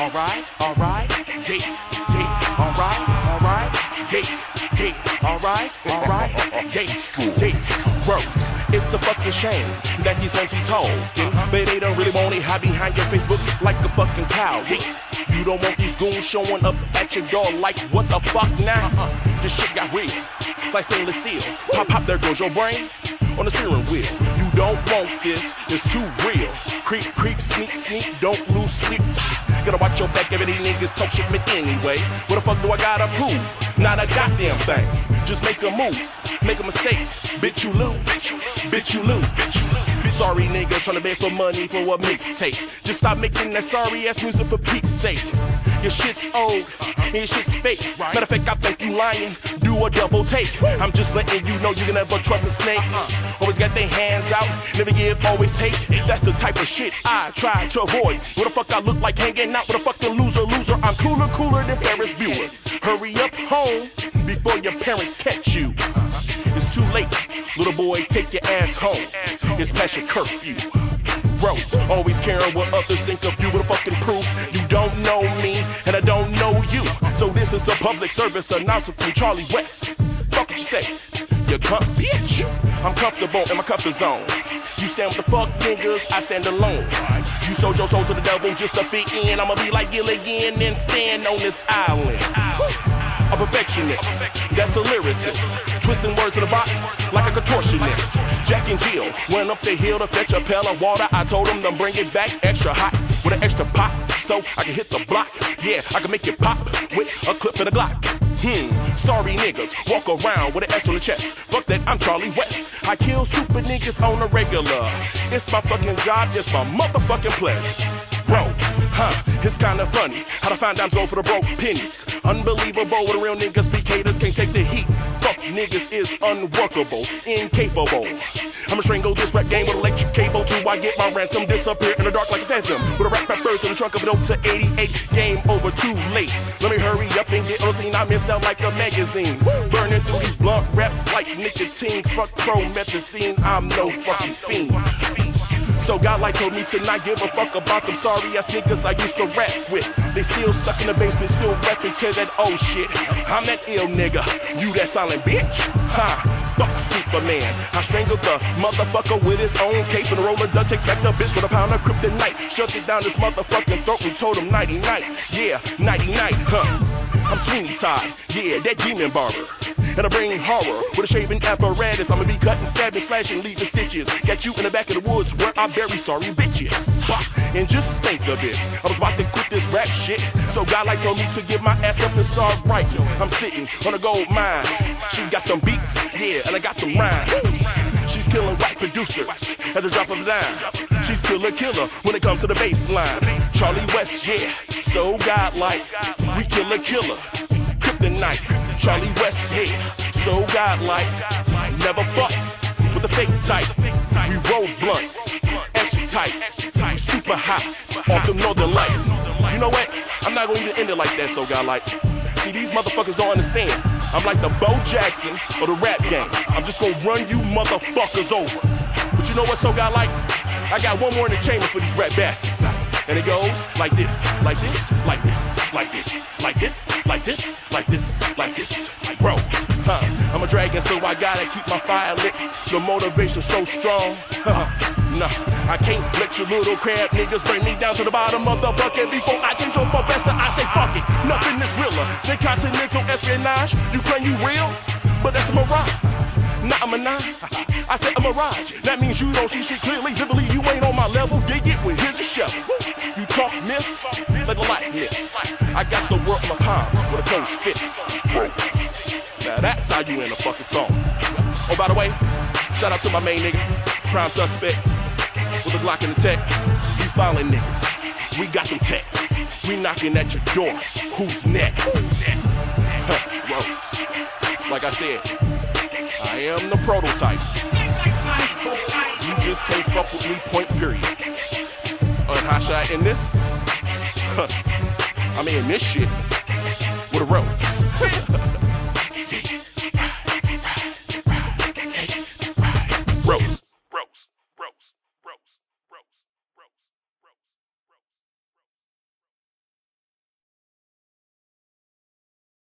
alright, yeah, yeah, alright, yeah, alright, yeah. Rose, it's a fucking shame that these MC talking, but they don't really want it. Hide behind your Facebook like a fucking cow. Yeah. You don't want these goons showing up at your door like what the fuck now? This shit got real, like stainless steel. Pop, pop, there goes your brain on the steering wheel. You don't want this, it's too real. Creep, creep, sneak, sneak, don't lose sleep. Gotta watch your back, every niggas talk shit, but anyway, what the fuck do I gotta prove? Not a goddamn thing, just make a move, make a mistake, bitch you lose, bitch you lose. Sorry niggas tryna beg for money for a mixtape. Just stop making that sorry ass music for Pete's sake. Your shit's old, and your shit's fake. Matter of fact, I think you lying, do a double take. I'm just letting you know you can never trust a snake. Always got their hands out, never give, always take. That's the type of shit I try to avoid. What the fuck I look like hanging out with a fucking loser? I'm cooler than Ferris Bueller. Hurry up home before your parents catch you. It's too late, little boy, take your ass home. It's past your curfew. Rose, always caring what others think of you with a fucking proof. You don't know me, and I don't know you. So this is a public service announcement from Charlie West. Fuck what you say, you cunt bitch. I'm comfortable in my comfort zone. You stand with the fuck niggas, I stand alone. You sold your soul to the devil just to fit in. I'ma be like Gilligan and stand on this island. A perfectionist, that's a lyricist. Twisting words in the box like a contortionist. Jack and Jill went up the hill to fetch a pail of water. I told them to bring it back extra hot with an extra pop, so I can hit the block. Yeah, I can make it pop with a clip and a Glock. Sorry niggas, walk around with an S on the chest. Fuck that, I'm Charlie West. I kill super niggas on a regular. It's my fucking job, it's my motherfucking pleasure. Bro, it's kinda funny how to find dimes go for the broke pennies. Unbelievable what the real niggas be haters can't take the heat. Fuck niggas is unworkable, incapable. I'ma strangle this rap game with electric cable till I get my ransom. Disappear in the dark like a phantom with a rap birds in the trunk of an to 88. Game over, too late. Let me hurry up and get on the scene. I missed out like a magazine. Burning through these blunt raps like nicotine. Fuck promethazine, I'm no fucking fiend. So God like told me to not give a fuck about them sorry ass niggas I used to rap with. They still stuck in the basement, still rapping to that old shit. I'm that ill nigga, you that silent bitch. Fuck Superman. I strangled the motherfucker with his own cape and a roller duck takes back the bitch with a pound of kryptonite. Shoved it down his motherfucking throat and told him nighty night. Yeah, nighty night, I'm Sweeney Todd, yeah, that demon barber. And I bring horror with a shaving apparatus. I'ma be cutting, stabbing, slashing, leaving stitches. Got you in the back of the woods where I bury sorry bitches. And just think of it, I was about to quit this rap shit. So God like told me to get my ass up and start writing. I'm sitting on a gold mine. She got them beats, yeah, and I got them rhymes. She's killing white producers at the drop of a dime. She's killer when it comes to the bass line. Charlie West, yeah, so godlike. We killer, kryptonite. Charlie West, yeah, so godlike. Never fuck with the fake type. We roll blunts, extra tight. We super hot off them northern lights. You know what? I'm not gonna even end it like that, so godlike. See, these motherfuckers don't understand. I'm like the Bo Jackson of the rap game. I'm just gonna run you motherfuckers over. But you know what, so godlike? I got one more in the chamber for these rap bastards. And it goes like this, like this, like this, like this, like this, like this, like this, like this, like Rose. I'm a dragon, so I gotta keep my fire lit. The motivation so strong. Nah, I can't let you little crab niggas bring me down to the bottom of the bucket. Before I change your professor, I say fuck it. Nothing is realer than continental espionage. You claim you real, but that's a mirage. Not a menage, I said a mirage. That means you don't see shit clearly, vividly. You ain't on my level, dig it with here's a shovel. You talk myths, like a likeness. I got the world in my palms with a closed fist. Now that's how you end a fucking song. Oh, by the way, shout out to my main nigga, prime suspect, with a Glock in the tech. We filing niggas, we got them texts. We knocking at your door, who's next? Rose, like I said, I am the prototype. You just can't fuck with me, point period. How should I end this? I'm in this shit with a Rose.